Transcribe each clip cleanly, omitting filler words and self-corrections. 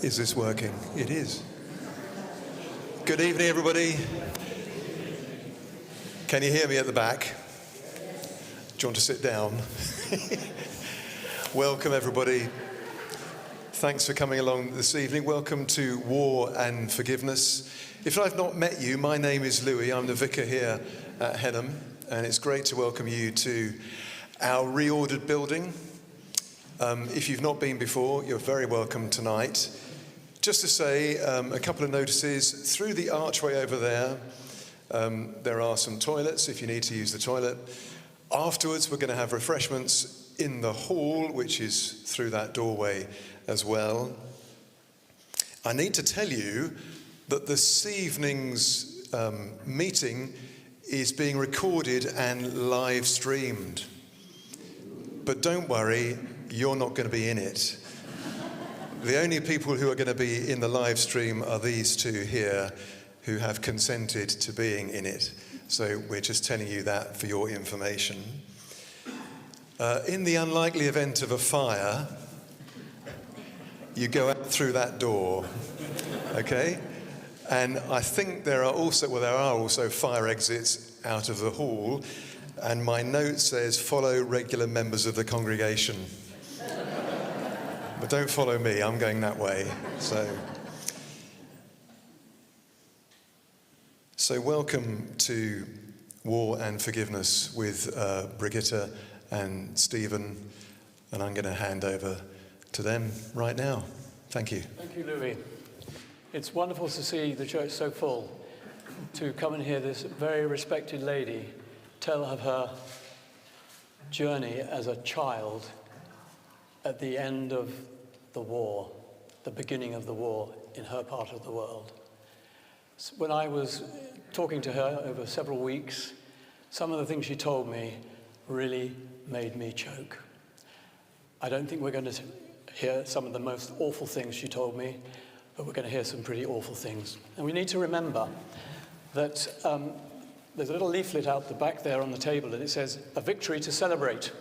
Is this working? It is. Good evening, everybody. Can you hear me at the back? Do you want to sit down? Welcome, everybody. Thanks for coming along this evening. Welcome to War and Forgiveness. If I've not met you, my name is Louis. I'm the vicar here at Henham, and it's great to welcome you to our reordered building. If you've not been before, you're very welcome tonight. Just to say, a couple of notices. Through the archway over there, there are some toilets if you need to use the toilet. Afterwards, we're going to have refreshments in the hall, which is through that doorway as well. I need to tell you that this evening's meeting is being recorded and live streamed. But don't worry, you're not going to be in it. The only people who are going to be in the live stream are these two here who have consented to being in it. So we're just telling you that for your information. In the unlikely event of a fire, you go out through that door, okay? And I think there are also fire exits out of the hall. And my note says, follow regular members of the congregation. But don't follow me, I'm going that way. So welcome to War and Forgiveness with Brigitta and Stephen. And I'm going to hand over to them right now. Thank you. Thank you, Louis. It's wonderful to see the church so full, to come and hear this very respected lady tell of her journey as a child at the end of the war, the beginning of the war in her part of the world. When I was talking to her over several weeks, some of the things she told me really made me choke. I don't think we're going to hear some of the most awful things she told me, but we're going to hear some pretty awful things. And we need to remember that there's a little leaflet out the back there on the table, and it says, "A victory to celebrate."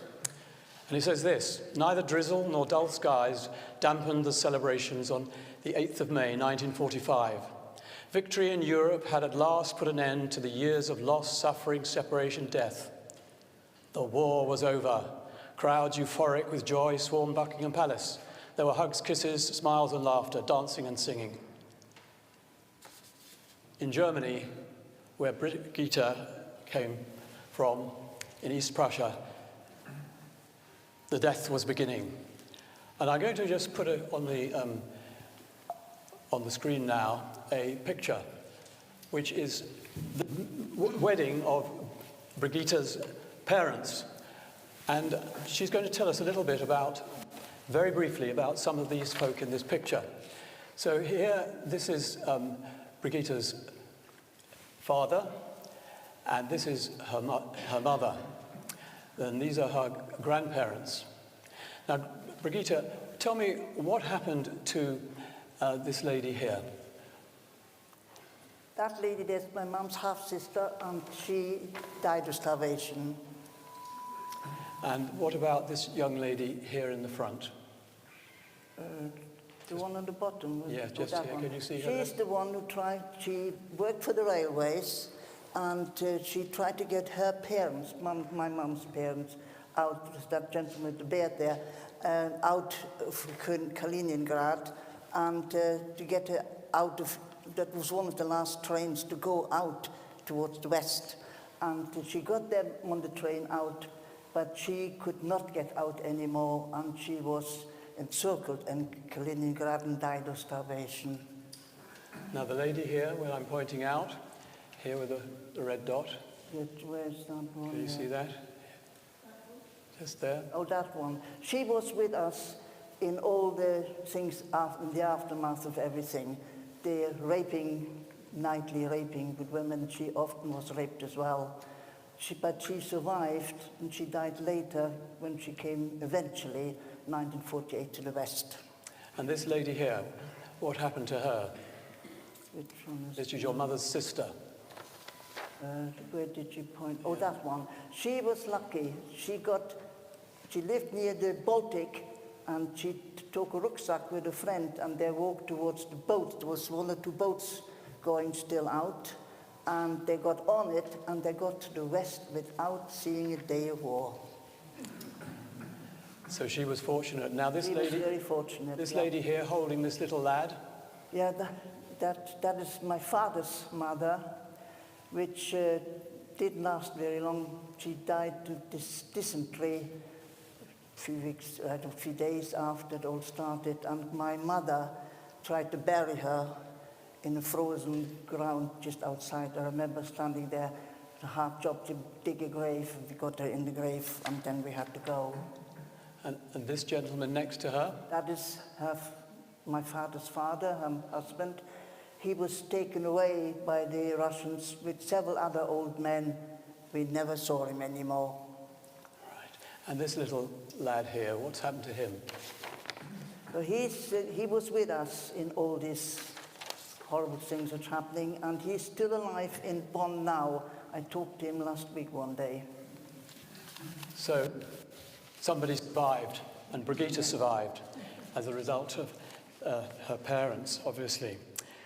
And it says this: neither drizzle nor dull skies dampened the celebrations on the 8th of May, 1945. Victory in Europe had at last put an end to the years of loss, suffering, separation, death. The war was over. Crowds euphoric with joy swarmed Buckingham Palace. There were hugs, kisses, smiles and laughter, dancing and singing. In Germany, where Brigitta came from, in East Prussia, the death was beginning. And I'm going to just put it on the screen now, a picture, which is the wedding of Brigitta's parents. And she's going to tell us a little bit very briefly, about some of these folk in this picture. So here, this is Brigitta's father, and this is her mother. And these are her grandparents. Now, Brigitta, tell me what happened to this lady here. That lady, that's my mom's half-sister, and she died of starvation. And what about this young lady here in the front? The one on the bottom? Yeah, just here. One. Can you see her? She's the one who she worked for the railways, and she tried to get her parents, my mom's parents, out, that gentleman with the beard there, out of Kaliningrad, and to get her out of, that was one of the last trains to go out towards the west. And she got them on the train out, but she could not get out anymore, and she was encircled in Kaliningrad and died of starvation. Now the lady here, where I'm pointing out, here with the red dot. Where's that one? Can you see that? Just there. Oh, that one. She was with us in all the things in the aftermath of everything. The raping, nightly raping with women, she often was raped as well. But she survived, and she died later when she came eventually, 1948, to the West. And this lady here, what happened to her? Which one is this is your mother's sister. Where did you point? Oh, that one. She was lucky. She lived near the Baltic, and she took a rucksack with a friend and they walked towards the boat. There was one or two boats going still out, and they got on it and they got to the west without seeing a day of war. So she was fortunate. Now this She lady, was very fortunate. this yeah. lady here holding this little lad. Yeah, that is my father's mother, which didn't last very long. She died to dysentery a few days after it all started, and my mother tried to bury her in a frozen ground just outside. I remember standing there. It was a hard job to dig a grave. We got her in the grave, and then we had to go. And this gentleman next to her? That is my father's father, her husband. He was taken away by the Russians with several other old men. We never saw him anymore. Right. And this little lad here, what's happened to him? So he was with us in all these horrible things that's happening, and he's still alive in Bonn now. I talked to him last week one day. So somebody survived, and Brigitta survived as a result of her parents, obviously.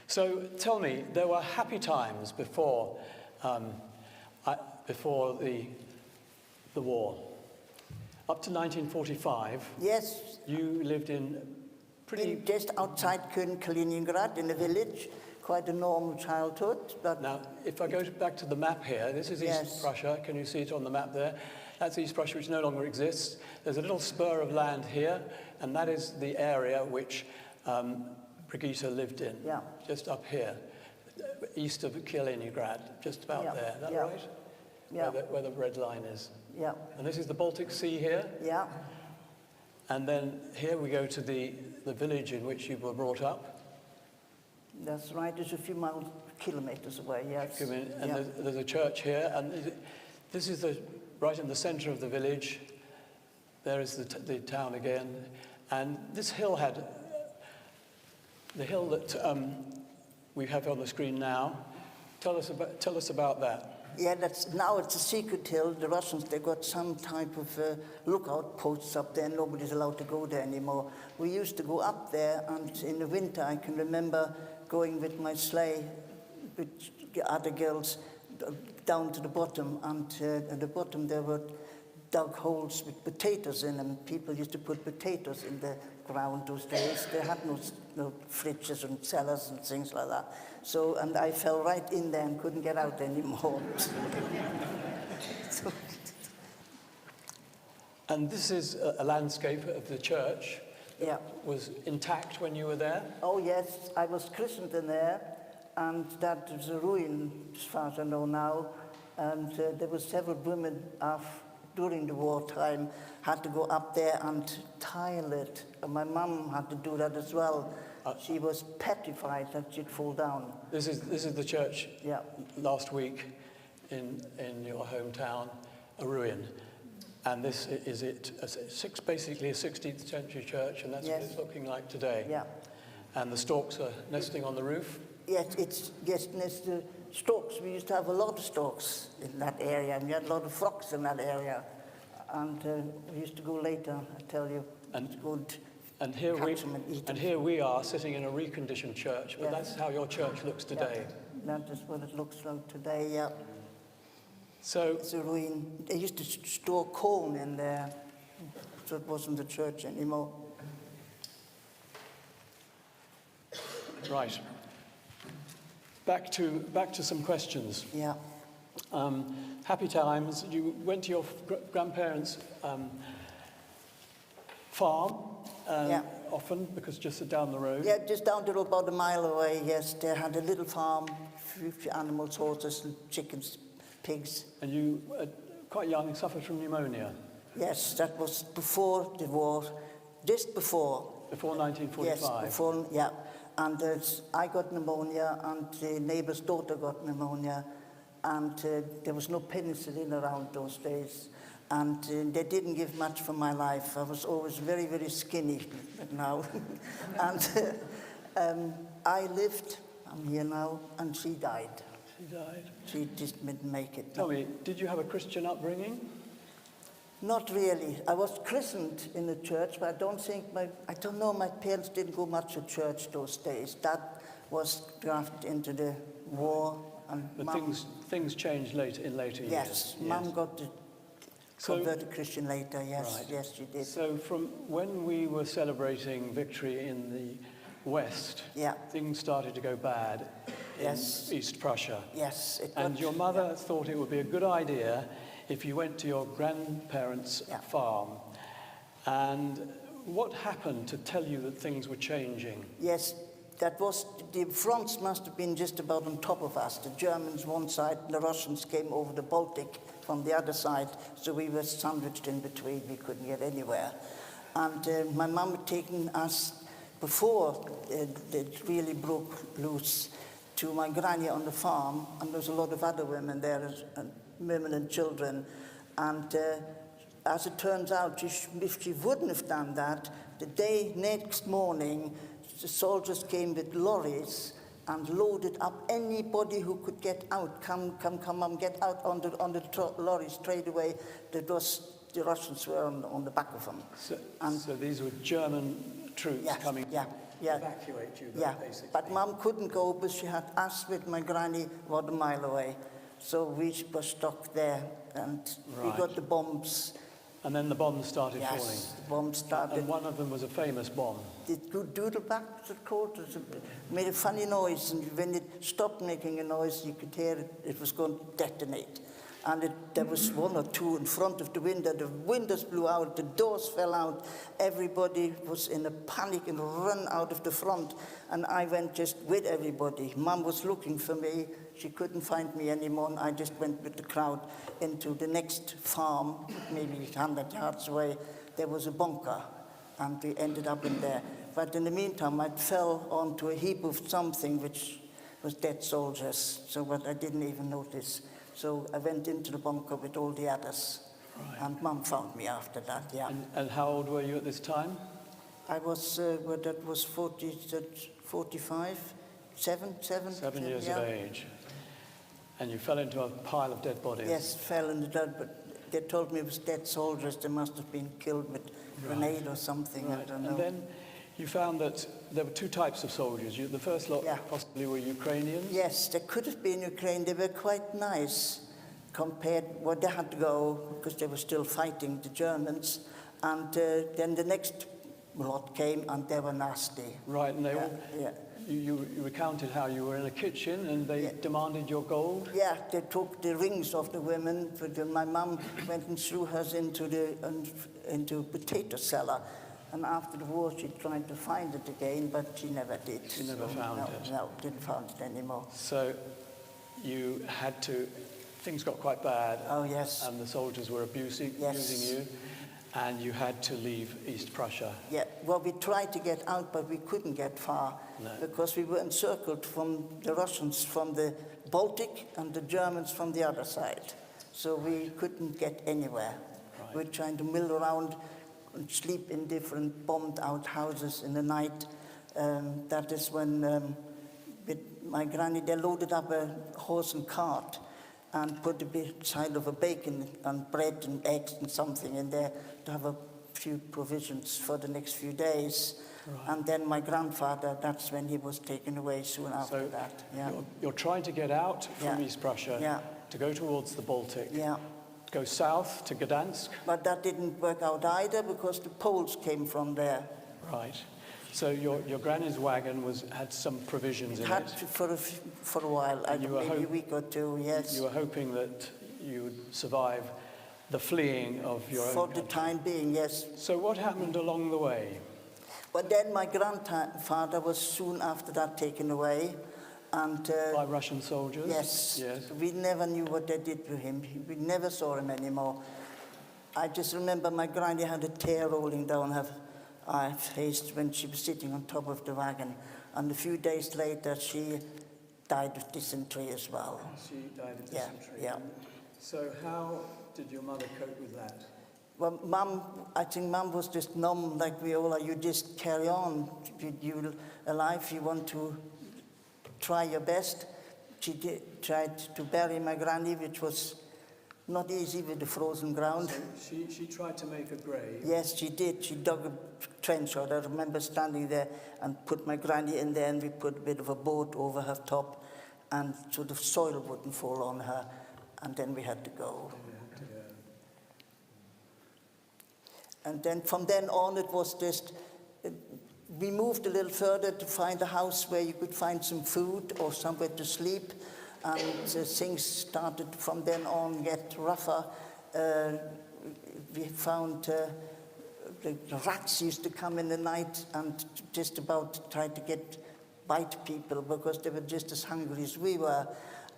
So tell me, there were happy times before the war. Up to 1945, Yes, you lived in pretty... just outside Kaliningrad in a village, quite a normal childhood. But Now, if I go back to the map here, this is Yes. East Prussia. Can you see it on the map there? That's East Prussia, which no longer exists. There's a little spur of land here, and that is the area which Brigitta lived in, Yeah. just up here, east of Kaliningrad, just about Yeah, there. Is that yeah. right? yeah, Where the red line is. yeah, And this is the Baltic Sea here. yeah, And then here we go to the village in which you were brought up. that's right. It's a few kilometers away, yes. And yeah. there's a church here, and this is right in the center of the village. There is the town again, and this hill had the hill that we have on the screen now. Tell us about that. Yeah, now it's a secret hill. The Russians, they got some type of lookout posts up there. Nobody's allowed to go there anymore. We used to go up there, and in the winter I can remember going with my sleigh with other girls down to the bottom, and at the bottom there were dug holes with potatoes in them. People used to put potatoes in the ground those days. They had no fridges and cellars and things like that. So, and I fell right in there and couldn't get out anymore. So, And this is a landscape of the church that yeah. was intact when you were there. Oh yes, I was christened in there, and that is a ruin as far as I know now. And there were several women during the wartime had to go up there and tile it. And my mum had to do that as well. She was petrified that she'd fall down. This is the church. Yeah. Last week in your hometown, a ruin. And this is it, basically a 16th century church, and that's Yes. what it's looking like today. Yeah. And the storks are nesting on the roof. Yes, and it's the storks. We used to have a lot of storks in that area, and we had a lot of frogs in that area. And we used to go later, I tell you. And- Good. And here Catch we are sitting in a reconditioned church, but Yeah. that's how your church looks today. Yeah, that is what it looks like today, yeah. So It's a ruin. They used to store corn in there, so it wasn't a church anymore. right. Back to some questions. Yeah. Happy times. You went to your grandparents' farm Yeah. often because just down the road. Yeah, just down the road, about a mile away, yes. They had a little farm, few animals, horses, and chickens, pigs. And you, quite young, suffered from pneumonia. Yes, that was before the war, just before. Before 1945. Yes, before, yeah. And I got pneumonia, and the neighbor's daughter got pneumonia, and there was no penicillin around those days. And they didn't give much for my life. I was always very, very skinny now. And I lived, I'm here now, and she died. She died. She just didn't make it. Tell me, did you have a Christian upbringing? Not really. I was christened in the church, but I don't know, my parents didn't go much to church those days. Dad was drafted into the war, and But Mum, things changed in later years. yes, Mum got converted Christian later, yes, Right. yes, she did. So from when we were celebrating victory in the West, Yeah. things started to go bad Yes. in East Prussia. Yes, it And got, your mother thought it would be a good idea if you went to your grandparents' Yeah. farm. And what happened to tell you that things were changing? yes, the fronts must have been just about on top of us. The Germans one side, and the Russians came over the Baltic from the other side, so we were sandwiched in between. We couldn't get anywhere. And my mum had taken us, before it really broke loose, to my granny on the farm, and there was a lot of other women there, and women and children. And as it turns out, if she wouldn't have done that, the next morning, the soldiers came with lorries and loaded up anybody who could get out. Come, get out on the lorries straight away. The Russians were on the back of them. So these were German troops coming to evacuate you, basically. But Mum couldn't go, but she had us with my granny about a mile away. So we were stuck there, and we got the bombs. And then the bombs started falling. Yes, the bombs started. And one of them was a famous bomb. The doodleback, was it called? It made a funny noise, and when it stopped making a noise, you could hear it was going to detonate. And there was one or two in front of the window. The windows blew out, the doors fell out. Everybody was in a panic and run out of the front. And I went just with everybody. Mum was looking for me. She couldn't find me anymore. And I just went with the crowd into the next farm, maybe 100 yards away. There was a bunker, and we ended up in there. But in the meantime, I fell onto a heap of something which was dead soldiers. So what I didn't even notice. So I went into the bunker with all the others. Right. And Mum found me after that, yeah. And how old were you at this time? I was, that was 45, 7 7 years of age. And you fell into a pile of dead bodies. Yes, fell in the dirt, but they told me it was dead soldiers. They must have been killed with grenade or something, I don't know. And then you found that there were two types of soldiers. The first lot possibly were Ukrainians. Yes, they could have been Ukraine. They were quite nice compared what they had to go, because they were still fighting the Germans. And then the next lot came, and they were nasty. Right, and you recounted how you were in a kitchen and they demanded your gold. Yeah, they took the rings of the women. My mum went and threw hers into a potato cellar. And after the war, she tried to find it again, but she never did. She never found it? No, didn't find it anymore. So you had to, things got quite bad. Oh, yes. And the soldiers were abusing you, and you had to leave East Prussia. Yeah, well, we tried to get out, but we couldn't get far, because we were encircled from the Russians from the Baltic and the Germans from the other side. So we couldn't get anywhere. Right. We were trying to mill around and sleep in different bombed-out houses in the night. That is when, with my granny, they loaded up a horse and cart and put a bit side of a bacon and bread and eggs and something in there to have a few provisions for the next few days. Right. And then my grandfather, that's when he was taken away soon after that. Yeah. You're trying to get out from East Prussia to go towards the Baltic. Yeah. Go south to Gdansk. But that didn't work out either, because the Poles came from there. Right. So your granny's wagon had some provisions in it. For a while, maybe a week or two, yes. You were hoping that you would survive the fleeing of your own country. For the time being, yes. So what happened along the way? But then my grandfather was soon after that taken away. And, by Russian soldiers? Yes. We never knew what they did to him. We never saw him anymore. I just remember my granny had a tear rolling down her face when she was sitting on top of the wagon. And a few days later, she died of dysentery as well. She died of dysentery? Yeah. So how did your mother cope with that? Well, I think Mum was just numb, like we all are. You just carry on. You're alive, you want to try your best. She tried to bury my granny, which was not easy with the frozen ground. So she tried to make a grave. Yes, she did. She dug a trench out. I remember standing there and put my granny in there, and we put a bit of a boat over her top, and so the soil wouldn't fall on her, and then we had to go. And then from then on, it was just, we moved a little further to find a house where you could find some food or somewhere to sleep. And things started from then on get rougher. We found the rats used to come in the night and just about try to bite people because they were just as hungry as we were.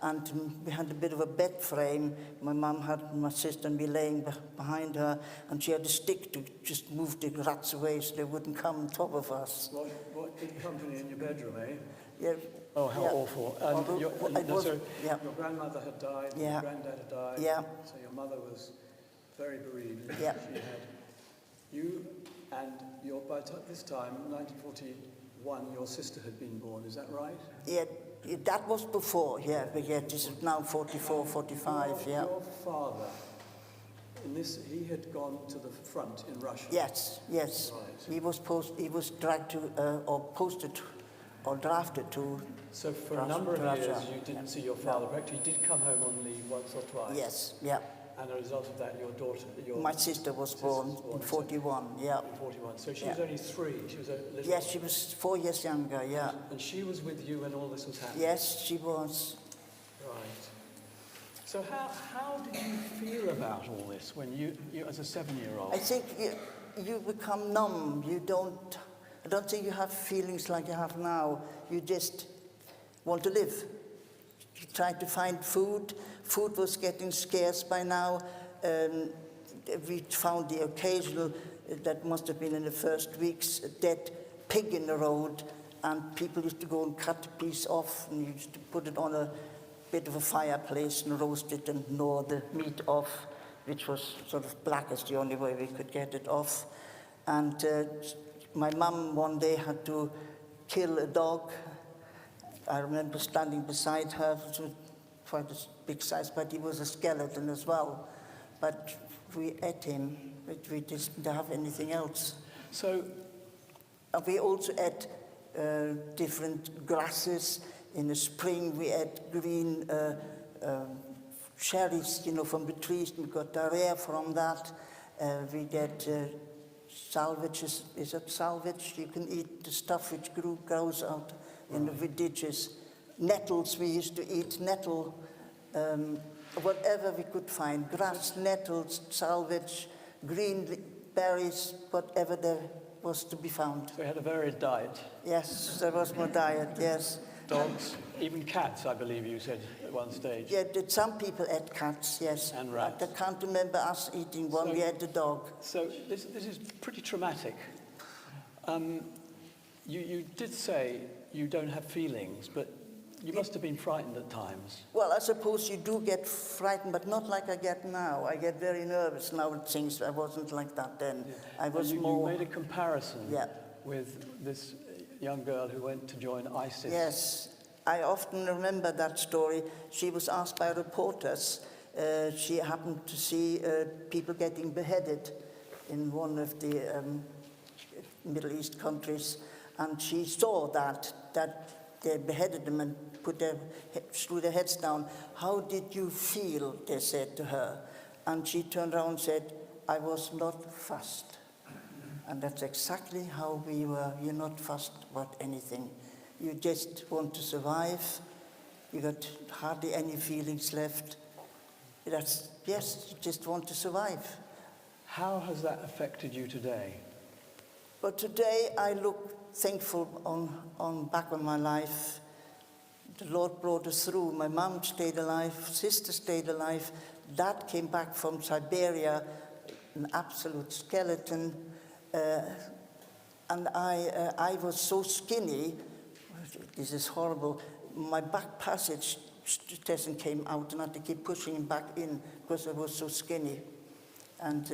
And we had a bit of a bed frame. My mum had my sister and me laying behind her, and she had a stick to just move the rats away so they wouldn't come on top of us. What did company in your bedroom, eh? Yeah. Oh, how awful. Your grandmother had died, Yeah. your granddad had died, Yeah. so your mother was very bereaved. Yeah. She had you and by this time, 1941, your sister had been born, is that right? Yeah, that was before, yeah, but yeah, this is now 44, 45, yeah. Your father, he had gone to the front in Russia? Yes. Right. He was dragged to, or posted, or drafted to. So for a number of years you didn't see your father, but actually he did come home on leave once or twice? Yes, yeah. And as a result of that, My sister was born in 41, yeah. In 41. So she was only 3. She was a little. Yes, she was 4 years younger, yeah. And she was with you when all this was happening? Yes, she was. Right. So how did you feel about all this when you as a 7-year-old? I think you become numb. I don't think you have feelings like you have now. You just want to live. You try to find food. Food was getting scarce by now. We found the occasional, that must have been in the first weeks, a dead pig in the road, and people used to go and cut a piece off and used to put it on a bit of a fireplace and roast it and gnaw the meat off, which was sort of black as the only way we could get it off. And my mum one day had to kill a dog. I remember standing beside her, quite a big size, but he was a skeleton as well. But we ate him, but we didn't have anything else. So we also ate different grasses. In the spring, we ate green cherries, from the trees. We got diarrhea from that. We get salvage. Is it salvage? You can eat the stuff which grows out in the ditches. Nettles, we used to eat nettle, whatever we could find. Grass, nettles, salvage, green berries, whatever there was to be found. we had a varied diet. Yes, there was more diet, yes. Dogs, even cats, I believe you said at one stage. Yeah, some people ate cats, yes. And rats. I can't remember us eating one. We had the dog. So this is pretty traumatic. You did say you don't have feelings, but you must have been frightened at times. Well, I suppose you do get frightened, but not like I get now. I get very nervous now at things. I wasn't like that then. I was more... You made a comparison Yeah. with this young girl who went to join ISIS. Yes, I often remember that story. She was asked by reporters. She happened to see people getting beheaded in one of the Middle East countries, and she saw that they beheaded them and threw their heads down. How did you feel, they said to her. And she turned around and said, I was not fussed. And that's exactly how we were. You're not fussed about anything. You just want to survive. You got hardly any feelings left. Yes, you just want to survive. How has that affected you today? But today I look thankful back on my life. The Lord brought us through. My mum stayed alive, sister stayed alive. Dad came back from Siberia, an absolute skeleton. And I was so skinny, this is horrible, my back passage came out and I had to keep pushing him back in because I was so skinny. And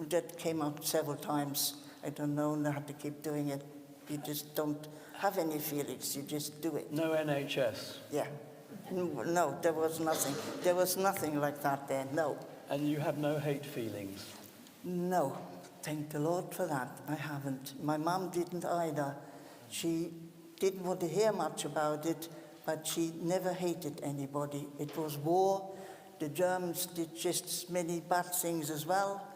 that came out several times. I don't know, and I had to keep doing it. You just don't have any feelings, you just do it. No NHS? Yeah. No, there was nothing. There was nothing like that there, no. And you have no hate feelings? No, thank the Lord for that. I haven't. My mum didn't either. She didn't want to hear much about it, but she never hated anybody. It was war. The Germans did just as many bad things as well.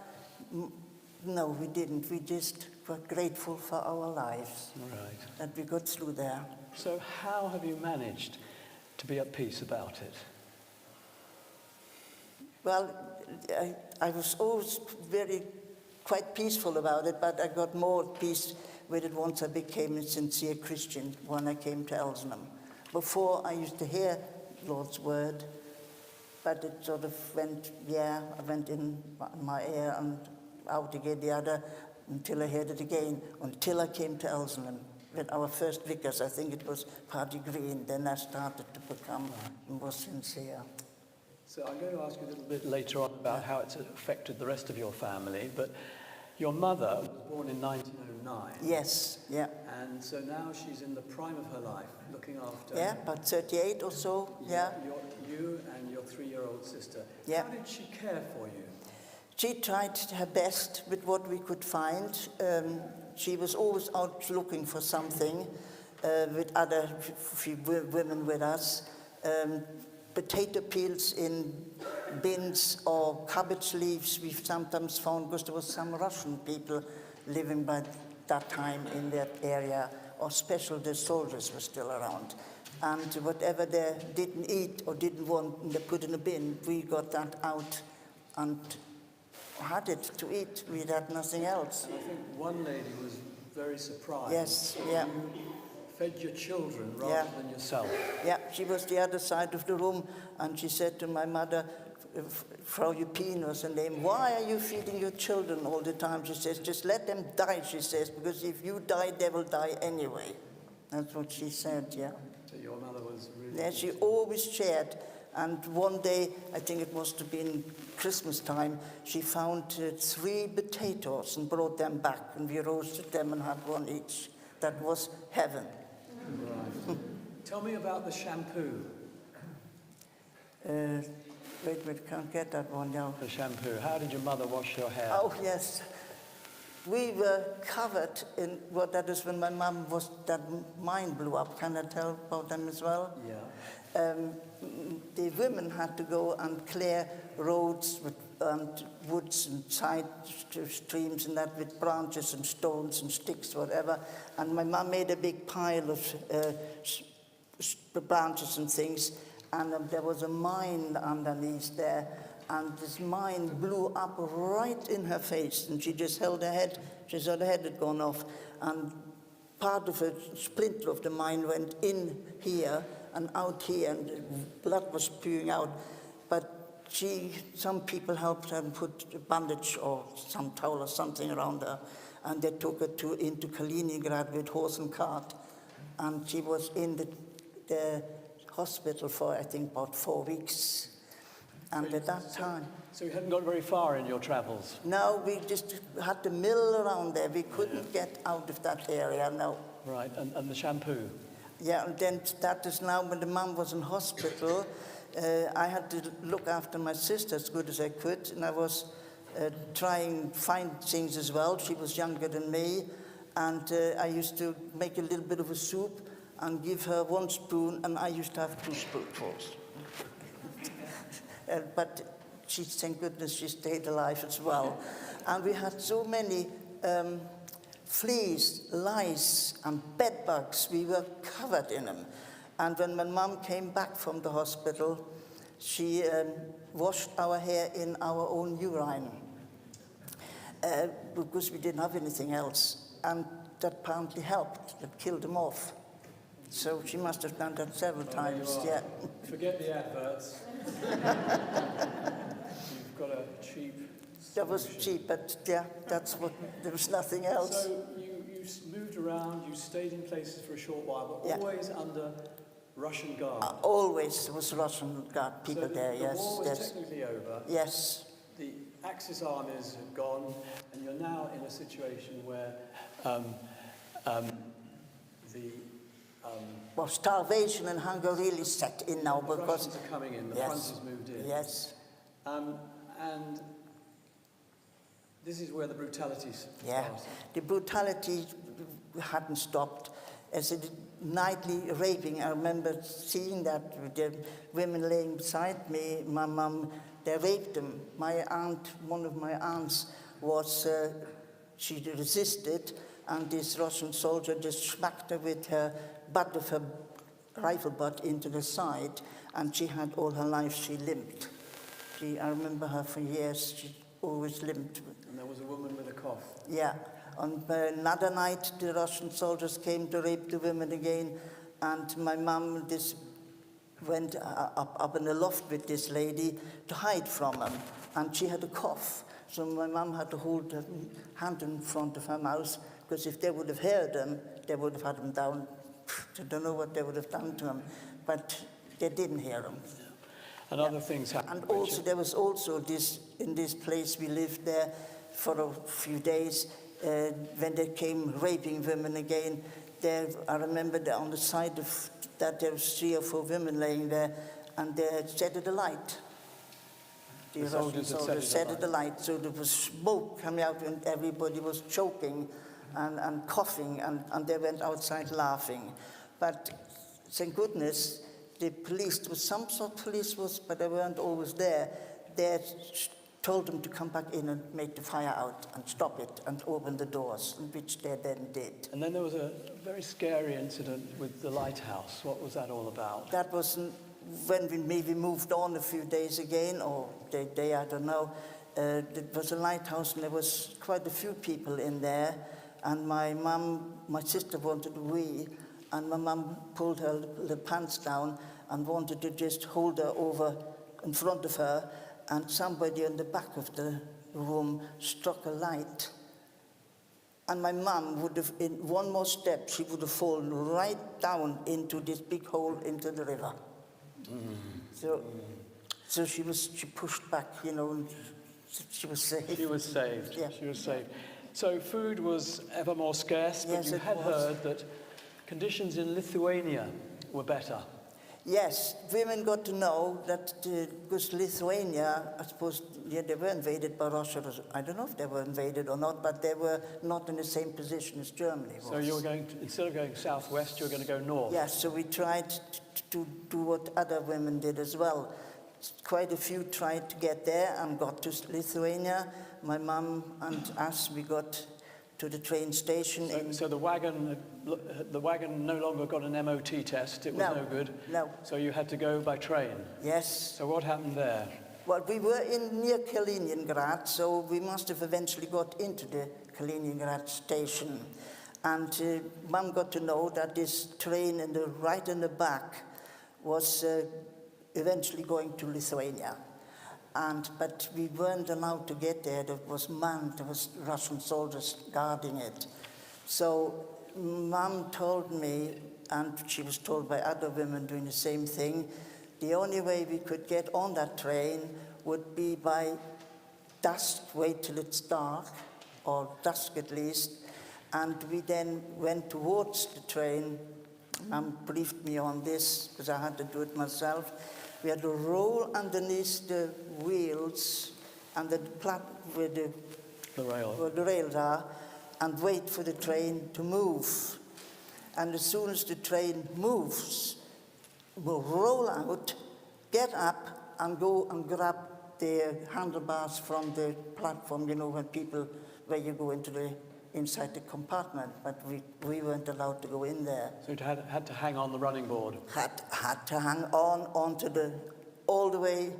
No, we didn't. We just were grateful for our lives. Right. That we got through there. So how have you managed to be at peace about it? Well, I was always quite peaceful about it, but I got more peace with it once I became a sincere Christian, when I came to Elsenham. Before, I used to hear Lord's word, but it sort of went, I went in my ear and out again the other, until I heard it again, until I came to Elsenham. With our first vicars, I think it was Paddy Green, then I started to become more sincere. So I'm going to ask you a little bit later on about how it's affected the rest of your family, but your mother was born in 1909. Yes, yeah. And so now she's in the prime of her life, looking after... Yeah, about 38 or so, yeah. You and your 3-year-old sister. Yeah. How did she care for you? She tried her best with what we could find. She was always out looking for something with other women with us. Potato peels in bins or cabbage leaves we've sometimes found, because there was some Russian people living by that time in that area, or especially the soldiers were still around. And whatever they didn't eat or didn't want, they put in a bin. We got that out and had it to eat. We had nothing else. And I think one lady was very surprised. Yes, yeah. You fed your children rather than yourself. Yeah, she was the other side of the room, and she said to my mother, Frau Jupin was her name, why are you feeding your children all the time? She says, just let them die, she says, because if you die, they will die anyway. That's what she said, yeah. So your mother was really... Yeah, she always shared. And one day, I think it must have been Christmas time, she found 3 potatoes and brought them back, and we roasted them and had one each. That was heaven. Right. Tell me about the shampoo. Wait, can't get that one now. The shampoo. How did your mother wash your hair? Oh, yes. We were covered in what that is when my mum was, that mine blew up. Can I tell about them as well? Yeah. The women had to go and clear roads with woods and side streams and that with branches and stones and sticks, whatever. And my mum made a big pile of branches and things, and there was a mine underneath there, and this mine blew up right in her face, and she just held her head. She thought her head had gone off, and part of a splinter of the mine went in here and out here, and blood was spewing out. But some people helped her and put a bandage or some towel or something around her, and they took her into Kaliningrad with horse and cart, and she was in the hospital for, I think, about 4 weeks. And at that time... So you hadn't got very far in your travels? No, we just had to mill around there. We couldn't get out of that area, no. Right, and the shampoo? Yeah, and then that is now when the mum was in hospital, I had to look after my sister as good as I could, and I was trying to find things as well. She was younger than me, and I used to make a little bit of a soup and give her 1 spoon, and I used to have 2 spoonfuls. But she, thank goodness, she stayed alive as well. And we had so many fleas, lice, and bed bugs. We were covered in them. And when my mum came back from the hospital, she washed our hair in our own urine because we didn't have anything else. And that apparently helped. It killed them off. So she must have done that several times, yeah. Forget the adverts. You've got a cheap solution. That was cheap, but yeah, that's what, there was nothing else. So you moved around, you stayed in places for a short while, but Yeah. always under Russian guard. Always was Russian guard people there, The yes. war was Yes. technically over. Yes. The Axis armies have gone, and you're now in a situation where the Well, starvation and hunger really set in now The because Russians are coming in, the yes, front has moved in. yes, And this is where the brutality yeah. started. The brutality hadn't stopped. As a nightly raping, I remember seeing that with the women laying beside me, my mum, they raped them. My aunt, one of my aunts, she resisted, and this Russian soldier just smacked her with her butt of her rifle butt into the side, and she had all her life, she limped. I remember her for years, she always limped. And there was a woman with a cough. Yeah. On another night, the Russian soldiers came to rape the women again, and my mum went up in the loft with this lady to hide from them, and she had a cough. So my mum had to hold her hand in front of her mouth, because if they would have heard them, they would have had them down. I don't know what they would have done to them, but they didn't hear them. And other things happened. And also, there was also this, in this place we lived there for a few days, when they came raping women again, there, I remember that on the side of that there was 3 or 4 women laying there, and they had set it alight. The Russian soldiers set it alight, so there was smoke coming out, and everybody was choking and coughing, and they went outside laughing. But thank goodness, the police, there was some sort of police, but they weren't always there. They told them to come back in and make the fire out and stop it and open the doors, which they then did. And then there was a very scary incident with the lighthouse. What was that all about? That was when we maybe moved on a few days again, or the day, I don't know. It was a lighthouse, and there was quite a few people in there. And my sister wanted to wee, and my mum pulled her the pants down and wanted to just hold her over in front of her, and somebody in the back of the room struck a light. And my mum would have, in one more step, she would have fallen right down into this big hole into the river. So she pushed back, you know, and she was saved. She was saved. Yeah. She was saved. So food was ever more scarce, but Yes, you it had was. heard that conditions in Lithuania were better. Yes, women got to know that because Lithuania, I suppose, yeah, they were invaded by Russia. I don't know if they were invaded or not, but they were not in the same position as Germany was. So you were going to, instead of going southwest, you were going to go north. Yes, so we tried to do what other women did as well. Quite a few tried to get there and got to Lithuania. My mum and us, we got to the train station. So the wagon no longer got an MOT test. It was no good. No. So you had to go by train. Yes. So what happened there? Well, we were near Kaliningrad, so we must have eventually got into the Kaliningrad station. And Mum got to know that this train right in the back was eventually going to Lithuania. But we weren't allowed to get there. It was manned. There was Russian soldiers guarding it. So Mum told me, and she was told by other women doing the same thing, the only way we could get on that train would be by dusk, wait till it's dark, or dusk at least, and we then went towards the train. Mum briefed me on this, because I had to do it myself. We had to roll underneath the wheels and where the rails are, and wait for the train to move. And as soon as the train moves, we'll roll out, get up, and go and grab the handlebars from the platform, you know, where you go inside the compartment, but we weren't allowed to go in there. So you had to hang on the running board. Had to hang on onto all the way.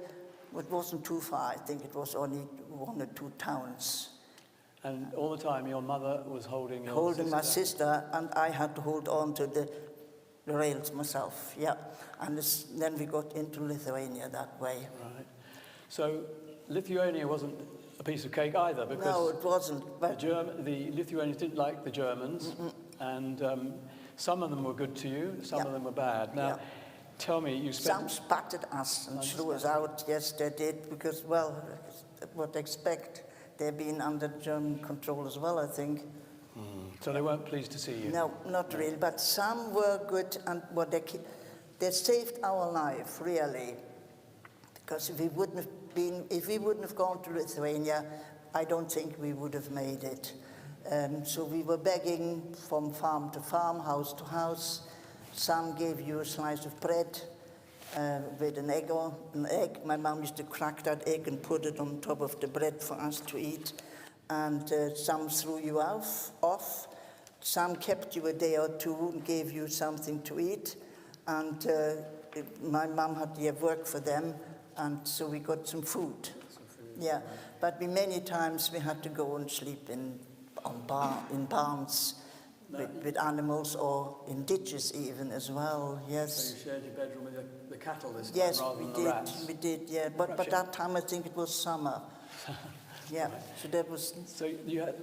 It wasn't too far. I think it was only 1 or 2 towns. And all the time your mother was holding your Holding sister. my sister, and I had to hold on to the rails myself, yeah. And then we got into Lithuania that way. Right. So Lithuania wasn't a piece of cake either, because No, it wasn't. But the Lithuanians didn't like the Germans, and some of them were good to you, some of them were bad. Now, tell me, you some spent... spotted us and threw us out. Yes, they did, because, well, what expect? They've been under German control as well, I think. So they weren't pleased to see you? No, not really, but some were good, and they saved our life, really. Because if we wouldn't have gone to Lithuania, I don't think we would have made it. So we were begging from farm to farm, house to house. Some gave you a slice of bread with an egg. My mum used to crack that egg and put it on top of the bread for us to eat. And some threw you off. Some kept you a day or two and gave you something to eat. And my mum had to work for them, and so we got some food. Yeah, but many times we had to go and sleep in barns with animals, or in ditches even as well. Yes. So you shared your bedroom with the cattle this time, yes, rather we than did. the rats? We did. Yeah, but that time I think it was summer. Yeah. So that was. So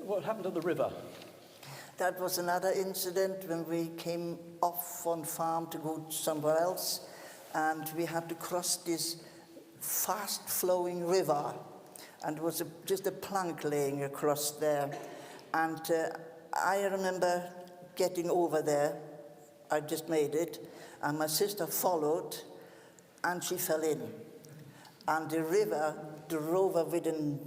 what happened at the river? That was another incident when we came off on farm to go somewhere else, and we had to cross this fast-flowing river, and it was just a plank laying across there. And I remember getting over there. I just made it, and my sister followed, and she fell in. And the river drove her within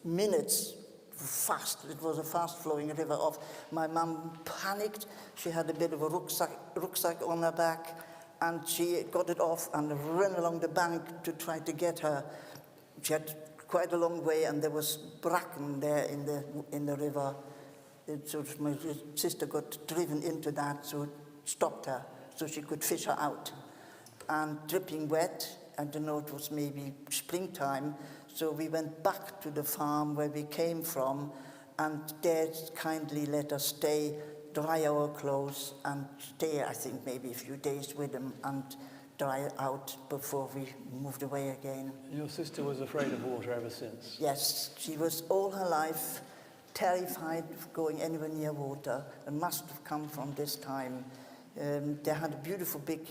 minutes. Fast. It was a fast-flowing river off. My mum panicked. She had a bit of a rucksack on her back, and she got it off and ran along the bank to try to get her. She had quite a long way, and there was bracken there in the river. So my sister got driven into that, so it stopped her, so she could fish her out. And dripping wet, I don't know, it was maybe springtime, so we went back to the farm where we came from, and Dad kindly let us stay, dry our clothes, and stay, I think, maybe a few days with them and dry out before we moved away again. Your sister was afraid of water ever since? Yes, she was all her life terrified of going anywhere near water, and must have come from this time. They had a beautiful big,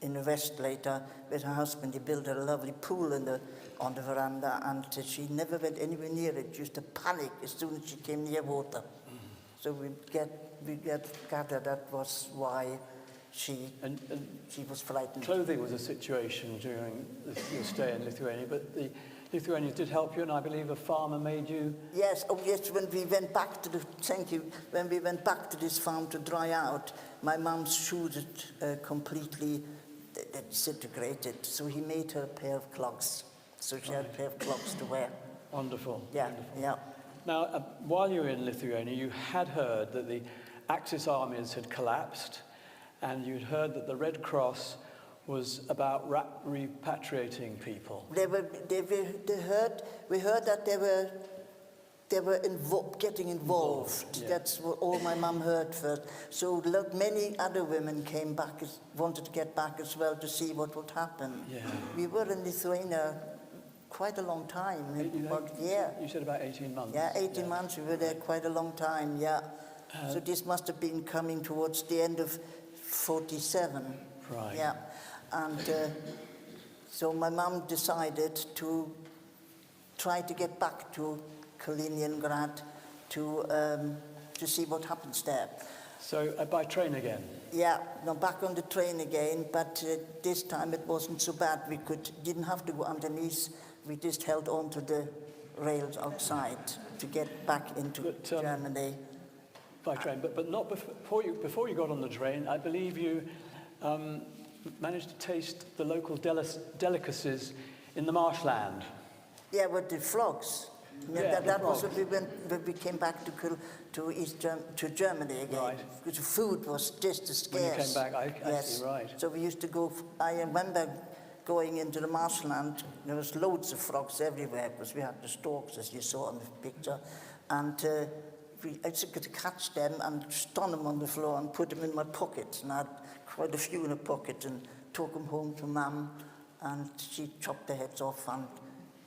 in the west later, with her husband. He built a lovely pool on the veranda, and she never went anywhere near it. She used to panic as soon as she came near water. So we gathered that was why she was frightened. Clothing was a situation during your stay in Lithuania, but the Lithuanians did help you, and I believe a farmer made you... Yes, when we went back to when we went back to this farm to dry out, my mum's shoes had completely disintegrated, so he made her a pair of clogs. So she had a pair of clogs to wear. Wonderful. Yeah, wonderful. yeah. Now, while you were in Lithuania, you had heard that the Axis armies had collapsed, and you'd heard that the Red Cross was about repatriating people. We heard that they were getting involved. Yeah. That's what all my mum heard first. So many other women came back, wanted to get back as well to see what would happen. Yeah. We were in Lithuania quite a long time. You said about 18 months. Yeah, 18 months. We were there quite a long time, yeah. So this must have been coming towards the end of 47. Right. Yeah. And so my mum decided to try to get back to Kaliningrad to see what happens there. So by train again? Yeah, no, back on the train again, but this time it wasn't so bad. We didn't have to go underneath. We just held on to the rails outside to get back into Germany. By train, but not before you got on the train. I believe you managed to taste the local delicacies in the marshland. Yeah, with the frogs. Yeah, that was when we came back to Germany again. Right. Because the food was just as scarce. When you came back, I see, right. So we used to go, I remember going into the marshland, there was loads of frogs everywhere because we had the stalks, as you saw in the picture. And I used to catch them and stun them on the floor and put them in my pocket. And I had quite a few in a pocket and took them home to Mum, and she chopped their heads off and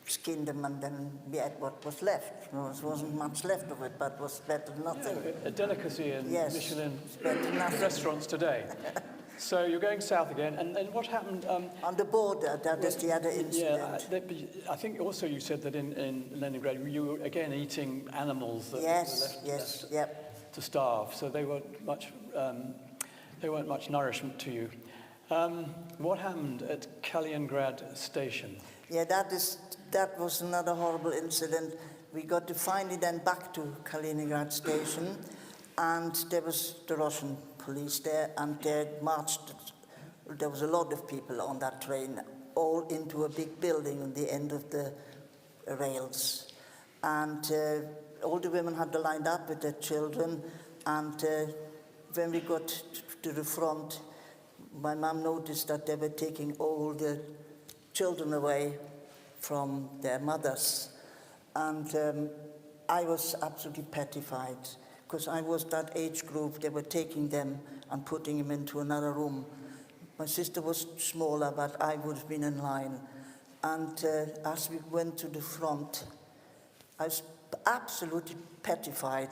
skinned them, and then we ate what was left. There wasn't much left of it, but it was better than nothing. Yeah, a delicacy in Michelin nothing. restaurants today. So you're going south again, and what happened? On the border, that is the other incident. Yeah, I think also you said that in Leningrad you were again eating animals that yes, were left. Yep. to starve, so they weren't much nourishment to you. What happened at Kaliningrad station? Yeah, that was another horrible incident. We got to finally then back to Kaliningrad station, and there was the Russian police there, and they marched. There was a lot of people on that train, all into a big building on the end of the rails. And all the women had lined up with their children, and when we got to the front, my mum noticed that they were taking all the children away from their mothers. And I was absolutely petrified, because I was that age group. They were taking them and putting them into another room. My sister was smaller, but I would have been in line. And as we went to the front, I was absolutely petrified.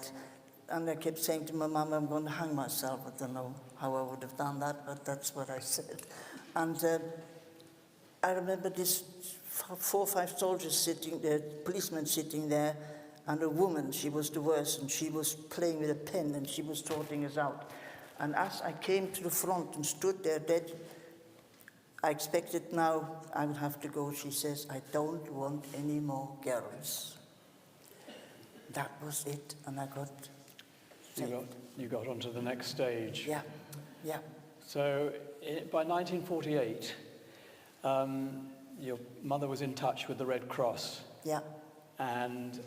And I kept saying to my mum, I'm going to hang myself. I don't know how I would have done that, but that's what I said. And I remember this 4 or 5 soldiers sitting there, policemen sitting there, and a woman, she was the worst, and she was playing with a pen, and she was sorting us out. And as I came to the front and stood there dead, I expected now I would have to go. She says, I don't want any more girls. That was it, and I got... You got onto the next stage. Yeah, yeah. So by 1948, your mother was in touch with the Red Cross. Yeah. And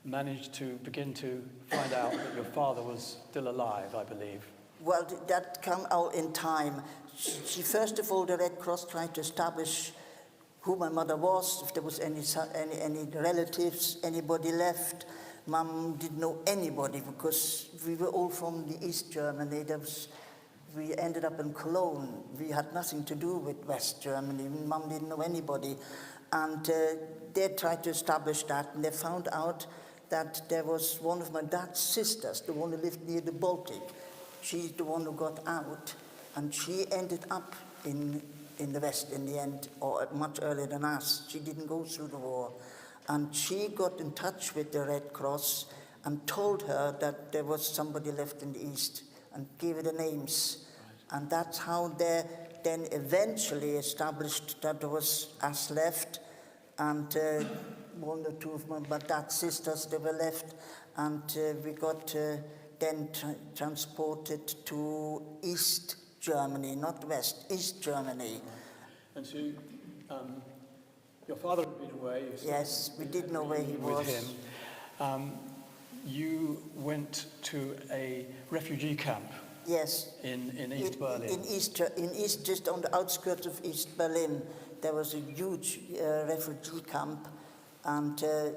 managed to begin to find out that your father was still alive, I believe. Well, that came out in time. She first of all, the Red Cross tried to establish who my mother was, if there was any relatives, anybody left. Mum didn't know anybody, because we were all from the East Germany. We ended up in Cologne. We had nothing to do with West Germany. Mum didn't know anybody. And they tried to establish that, and they found out that there was one of my dad's sisters, the one who lived near the Baltic. She's the one who got out, and she ended up in the West in the end, or much earlier than us. She didn't go through the war. And she got in touch with the Red Cross and told her that there was somebody left in the East, and gave her the names. Right. And that's how they then eventually established that there was us left, and 1 or 2 of my dad's sisters, they were left, and we got then transported to East Germany, not West, East Germany. And so your father had been away. Yes, we didn't know where he was. With him. You went to a refugee camp. Yes. In East Berlin. In East, just on the outskirts of East Berlin, there was a huge refugee camp, and there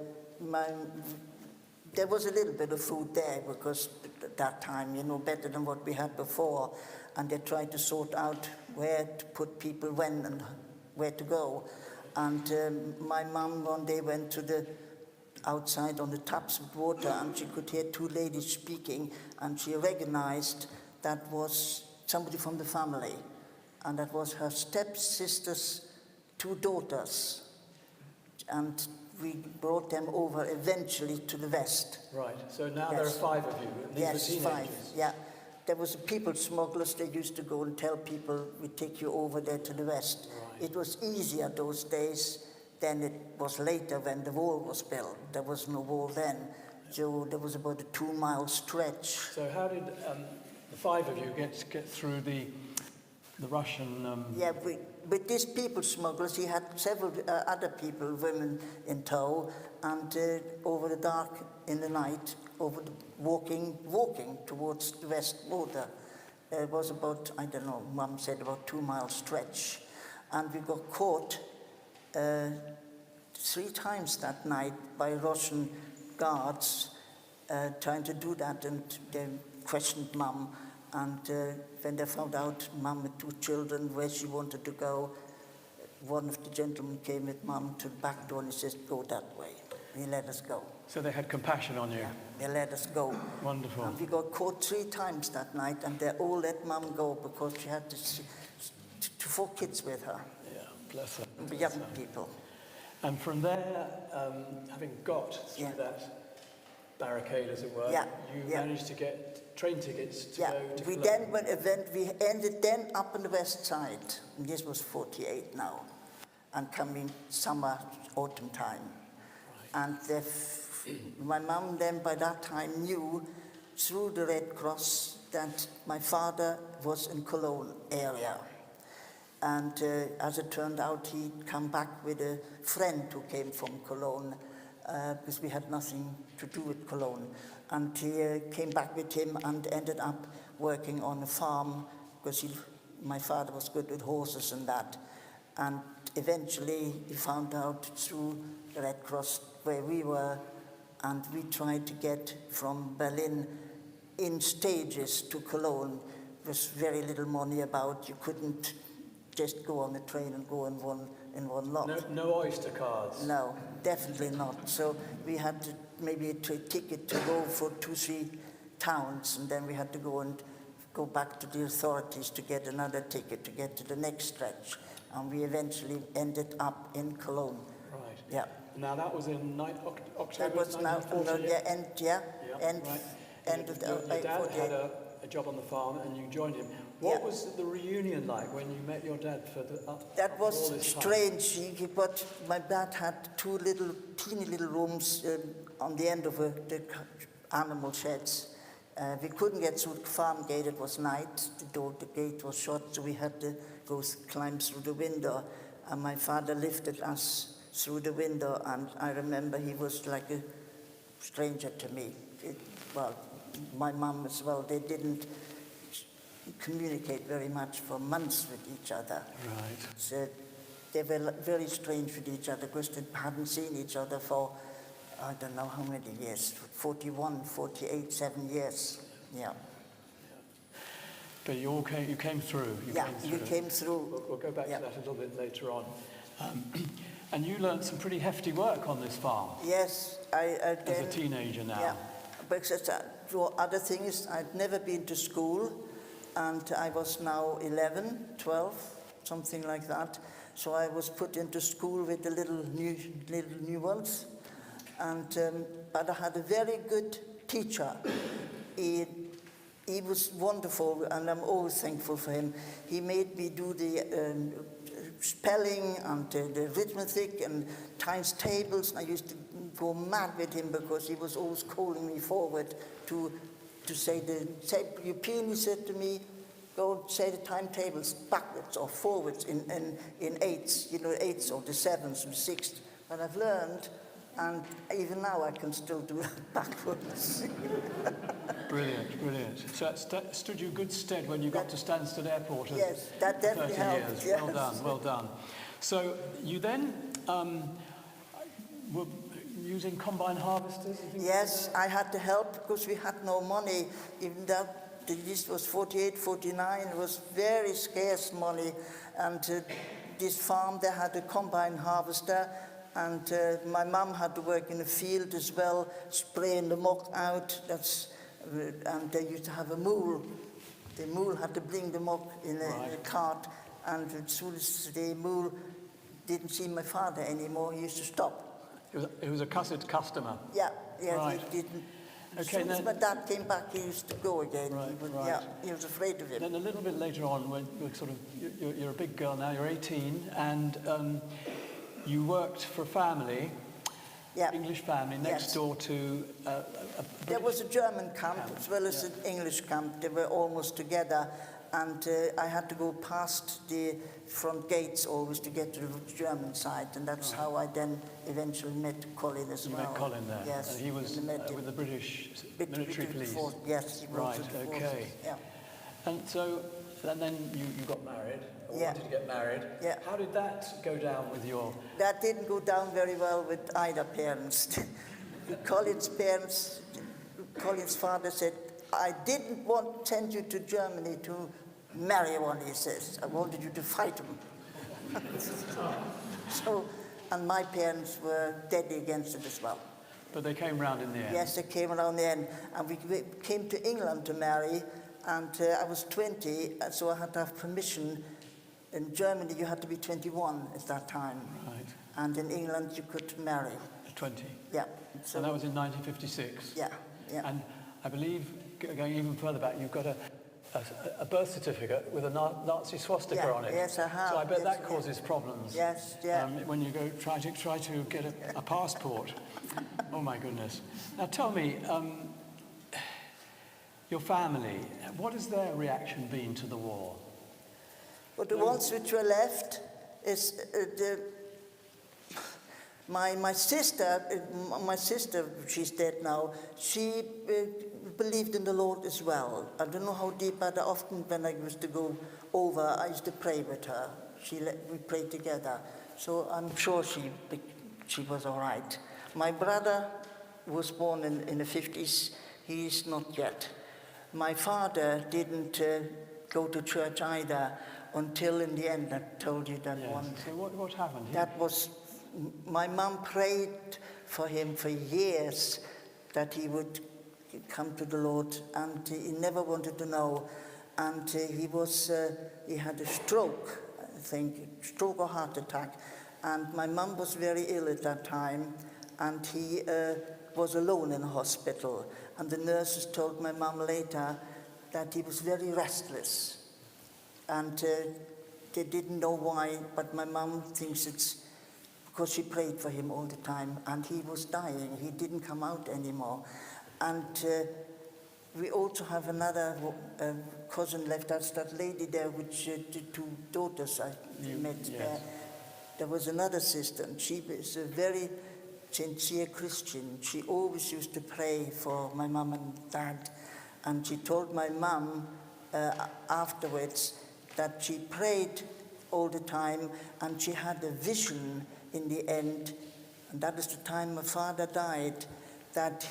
was a little bit of food there, because at that time, better than what we had before, and they tried to sort out where to put people when and where to go. And my mum one day went to the outside on the taps with water, and she could hear 2 ladies speaking, and she recognized that was somebody from the family, and that was her stepsister's 2 daughters. And we brought them over eventually to the West. Right, so now Yes. there are 5 of you. These Yes, were 5, teenagers. yeah. There was people smugglers. They used to go and tell people, we take you over there to the West. Right. It was easier those days than it was later when the wall was built. There was no wall then, so there was about a 2-mile stretch. So how did the 5 of you get through the Russian... Yeah, with these people smugglers, he had several other people, women in tow, and over the dark in the night, walking towards the west border. It was about, I don't know, Mum said about 2-mile stretch. And we got caught 3 times that night by Russian guards trying to do that, and they questioned Mum. And when they found out Mum with 2 children, where she wanted to go, one of the gentlemen came with Mum to the back door and he says, go that way. He let us go. So they had compassion on you. Yeah, they let us go. Wonderful. And we got caught 3 times that night, and they all let Mum go because she had 4 kids with her. Yeah, bless her. Young people. And from there, having got through Yeah. that barricade, as it were, Yeah, you yeah. managed to get train tickets to Yeah, go to we Cologne. then we ended then up on the west side. And this was 48 now, and coming summer, autumn time. And my mum then by that time knew through the Red Cross that my father was in Cologne area. And as it turned out, he'd come back with a friend who came from Cologne, because we had nothing to do with Cologne. And he came back with him and ended up working on a farm, because my father was good with horses and that. And eventually he found out through the Red Cross where we were, and we tried to get from Berlin in stages to Cologne. There was very little money about. You couldn't just go on the train and go in one lot. No Oyster cards. No, definitely not. So we had to maybe a ticket to go for 2-3 towns, and then we had to go back to the authorities to get another ticket to get to the next stretch. And we eventually ended up in Cologne. Right. Yeah. Now that was in October That was now, 1948? end of the Your dad 48. had a job on the farm and you joined him. What was the reunion like when you met your dad for That all was this time? strange, but my dad had 2 teeny little rooms on the end of the animal sheds. We couldn't get through the farm gate, it was night, the gate was shut, so we had to climb through the window. And my father lifted us through the window, and I remember he was like a stranger to me. My mum as well, they didn't communicate very much for months with each other. Right. So they were very strange with each other because they hadn't seen each other for, I don't know how many years, 41, 48, 7 years. Yeah. But you came through. You came through. We'll go back to that a little bit later on. And you learned some pretty hefty work on this farm. Yes, I as a teenager now. Yeah, because the other thing is I'd never been to school, and I was now 11, 12, something like that. So I was put into school with the little new ones, and but I had a very good teacher. He was wonderful, and I'm always thankful for him. He made me do the spelling and the arithmetic and times tables. I used to go mad with him because he was always calling me forward to say you Peen, he said to me, go say the timetables backwards or forwards in eights, eights or the sevens and sixths. And I've learned, and even now I can still do that backwards. Brilliant. So that stood you good stead when you got to Stansted Airport. Yes, that definitely 30 helped. years. Yes. Well done. So you then were using combine harvesters and things Yes, like that? I had to help because we had no money. Even that this was 48, 49, it was very scarce money. And this farm, they had a combine harvester, and my mum had to work in the field as well, spraying the muck out. And they used to have a mule. The mule had to bring the muck in a cart, and as soon as the mule didn't see my father anymore, he used to stop. It was a cussed customer. Yeah, Right. he didn't. As Okay, soon as then- my dad came back, he used to go again. Right, right. Yeah, he was afraid of him. Then a little bit later on, when you're a big girl now, you're 18, and you worked for a family, Yeah. English family, next Yes. door to a There was a German camp as well as an English camp. They were almost together, and I had to go past the front gates always to get to the German side, and that's how I then eventually met Colin as well. You met Colin there, Yes. and he was with the British military police. Yes, he was Right, with the okay. forces, Yeah. And then you got married, or Yeah. wanted to get married. Yeah. How did that go down with your... That didn't go down very well with either parents. Colin's parents, Colin's father said, I didn't want to send you to Germany to marry one, he says. I wanted you to fight him. And my parents were deadly against it as well. But they came round in the end. Yes, they came around the end. And we came to England to marry, and I was 20, so I had to have permission. In Germany, you had to be 21 at that time. Right. And in England, you could marry. 20. Yeah. So, And that was in 1956? yeah, yeah. And I believe, going even further back, you've got a birth certificate with a Nazi swastika Yeah, on it. yes, I have, So I bet yes, that yeah. causes problems. Yes, yeah. When you go try to get a passport. Oh my goodness. Now tell me, your family, what has their reaction been to the war? But the ones which were left is my sister, she's dead now, she believed in the Lord as well. I don't know how deep, but often when I used to go over, I used to pray with her. We prayed together. So I'm sure she was all right. My brother was born in the 50s. He's not yet. My father didn't go to church either until in the end I told you that Yes. one. So what happened? That was, my mum prayed for him for years that he would come to the Lord, and he never wanted to know. And he had a stroke, I think, stroke or heart attack. And my mum was very ill at that time, and he was alone in a hospital. And the nurses told my mum later that he was very restless. And they didn't know why, but my mum thinks it's because she prayed for him all the time, and he was dying. He didn't come out anymore. And we also have another cousin left. That's that lady there with the two daughters I met yes. there. There was another sister, and she was a very sincere Christian. She always used to pray for my mum and dad. And she told my mum afterwards that she prayed all the time, and she had a vision in the end, and that is the time my father died, that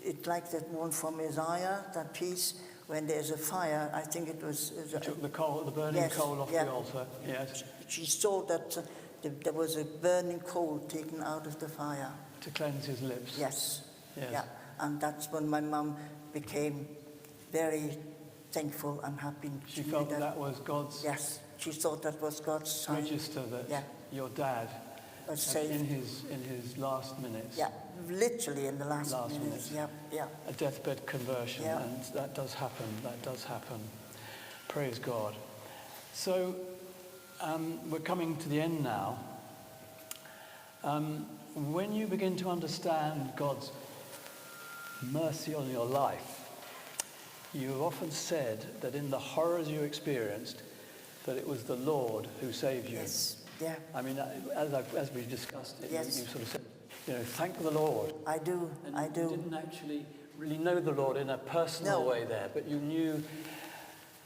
it's like that one from Isaiah, that piece, when there's a fire, I think it was... You took the burning Yes, coal off yeah. the altar. Yes. She saw that there was a burning coal taken out of the fire. To cleanse his lips. Yes. Yes. Yeah. And that's when my mum became very thankful and happy. She felt that was God's Yes. She thought that was God's sign. register that Yeah. your dad, Was saved. in his last minutes, Yeah. Literally in the last Last minutes. minutes. Yeah. Yeah. a deathbed conversion, Yeah. and that does happen. That does happen. Praise God. So we're coming to the end now. When you begin to understand God's mercy on your life, you've often said that in the horrors you experienced, that it was the Lord who saved you. Yes. Yeah. I mean, as we discussed it, Yes. you sort of said, thank the Lord. I do. And I you do. didn't actually really know the Lord in a personal No. way there, but you knew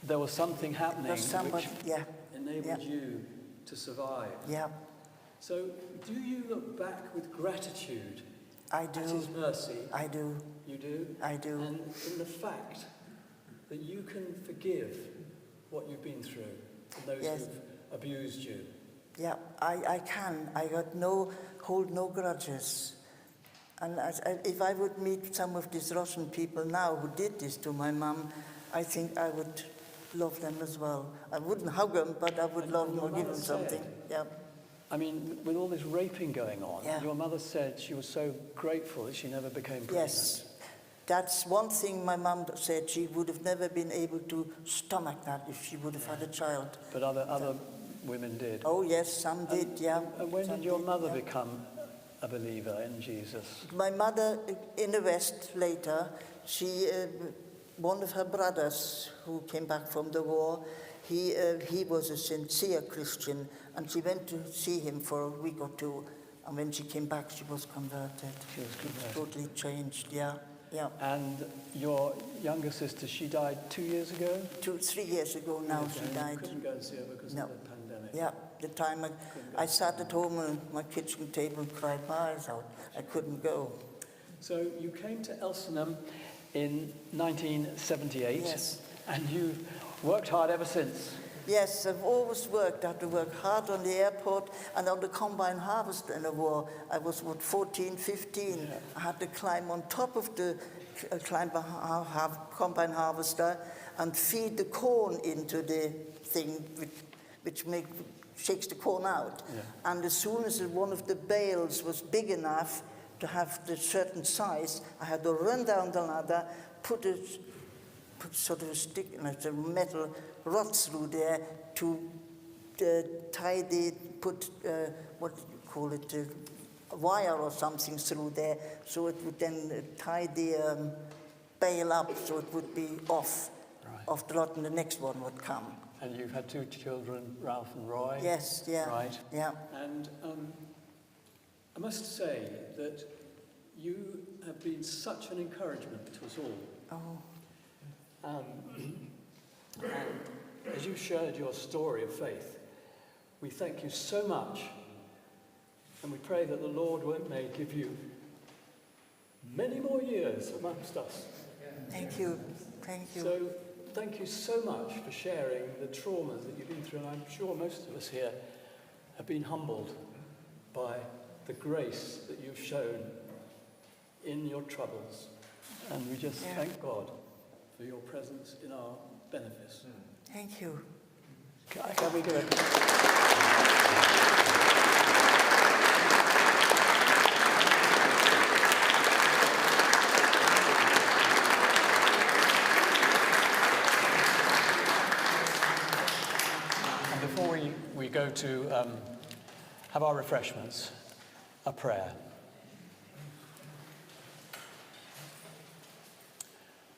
there was something happening There's somebody. which Yeah. enabled Yeah. you to survive. Yeah. So do you look back with gratitude I at do. his mercy? I do. You do? I do. And in the fact that you can forgive what you've been through and those Yes. who've abused you. Yeah, I can. I hold no grudges. And if I would meet some of these Russian people now who did this to my mum, I think I would love them as well. I wouldn't hug them, but I would love them or give them something. Yeah. I mean, with all this raping going on, Yeah. your mother said she was so grateful that she never became pregnant. Yes. That's one thing my mum said. She would have never been able to stomach that if she would have had a child. But other women did. Oh, yes, some did, yeah. And when Some did your mother yeah. become a believer in Jesus? My mother, in the West later, one of her brothers who came back from the war, he was a sincere Christian, and she went to see him for a week or two, and when she came back, she was converted. She was converted. Totally changed, yeah, yeah. And your younger sister, she died 2 years ago? 3 years ago now she You died. couldn't go and see her because No. of the pandemic. Yeah, the time I sat at home on my kitchen table and cried my eyes out. I couldn't go. So you came to Elsenham in 1978, Yes. and you've worked hard ever since. Yes, I've always worked. I had to work hard on the airport and on the combine harvester in the war. I was, 14, 15. Yeah. I had to climb on top of the combine harvester and feed the corn into the thing which shakes the corn out. Yeah. And as soon as one of the bales was big enough to have the certain size, I had to run down the ladder, put sort of a stick, like a metal rod through there to put what do you call it, a wire or something through there, so it would then tie the bail up, so it would be off the rod, and the next one would come. And you've had 2 children, Ralph and Roy. Yes, yeah. Right. Yeah. And I must say that you have been such an encouragement to us all. Oh. And as you shared your story of faith, we thank you so much, and we pray that the Lord may give you many more years amongst us. Thank you. Thank you. So thank you so much for sharing the traumas that you've been through, and I'm sure most of us here have been humbled by the grace that you've shown in your troubles. And we just thank God for your presence in our benefice. Thank you. Can we do it? And before we go to have our refreshments, a prayer.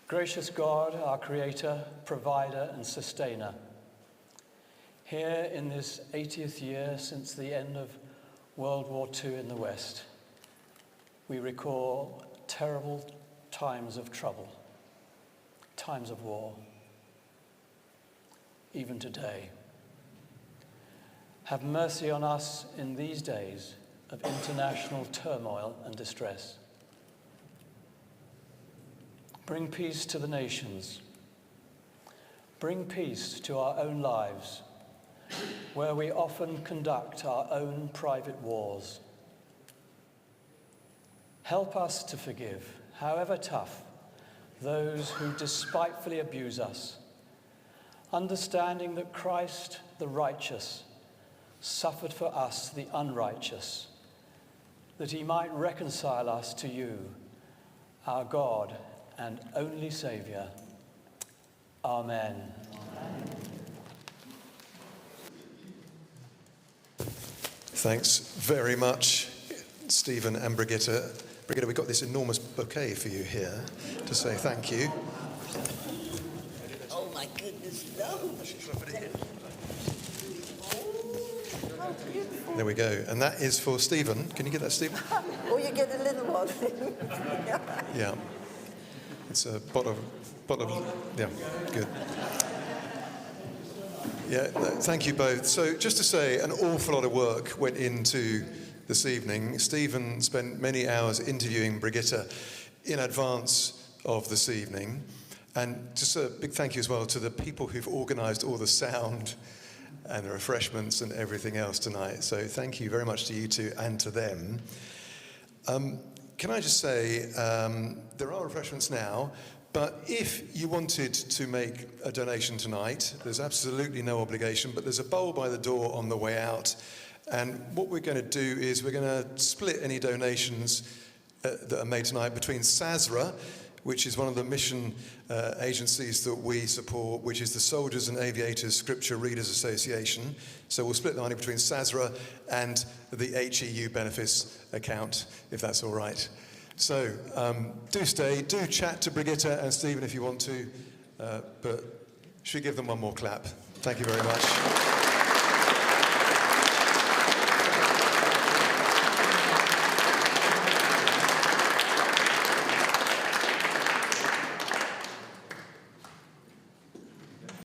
Gracious God, our Creator, Provider and Sustainer, here in this 80th year since the end of World War II in the West, we recall terrible times of trouble, times of war, even today. Have mercy on us in these days of international turmoil and distress. Bring peace to the nations. Bring peace to our own lives, where we often conduct our own private wars. Help us to forgive, however tough, those who despitefully abuse us, understanding that Christ, the righteous, suffered for us, the unrighteous, that he might reconcile us to you, our God and only Saviour. Amen. Thanks very much, Stephen and Brigitta. Brigitta, we've got this enormous bouquet for you here to say thank you. Oh my goodness, no. There we go. And that is for Stephen. Can you get that, Stephen? Oh, you get a little one. Yeah. It's a bottle of, yeah, good. Yeah, thank you both. So just to say, an awful lot of work went into this evening. Stephen spent many hours interviewing Brigitta in advance of this evening. And just a big thank you as well to the people who've organised all the sound and the refreshments and everything else tonight. So thank you very much to you two and to them. Can I just say, there are refreshments now, but if you wanted to make a donation tonight, there's absolutely no obligation, but there's a bowl by the door on the way out. And what we're going to do is we're going to split any donations that are made tonight between SASRA, which is one of the mission agencies that we support, which is the Soldiers and Aviators Scripture Readers Association. So we'll split the money between SASRA and the HEU Benefice account, if that's all right. So do stay, do chat to Brigitta and Stephen if you want to, but should we give them one more clap? Thank you very much.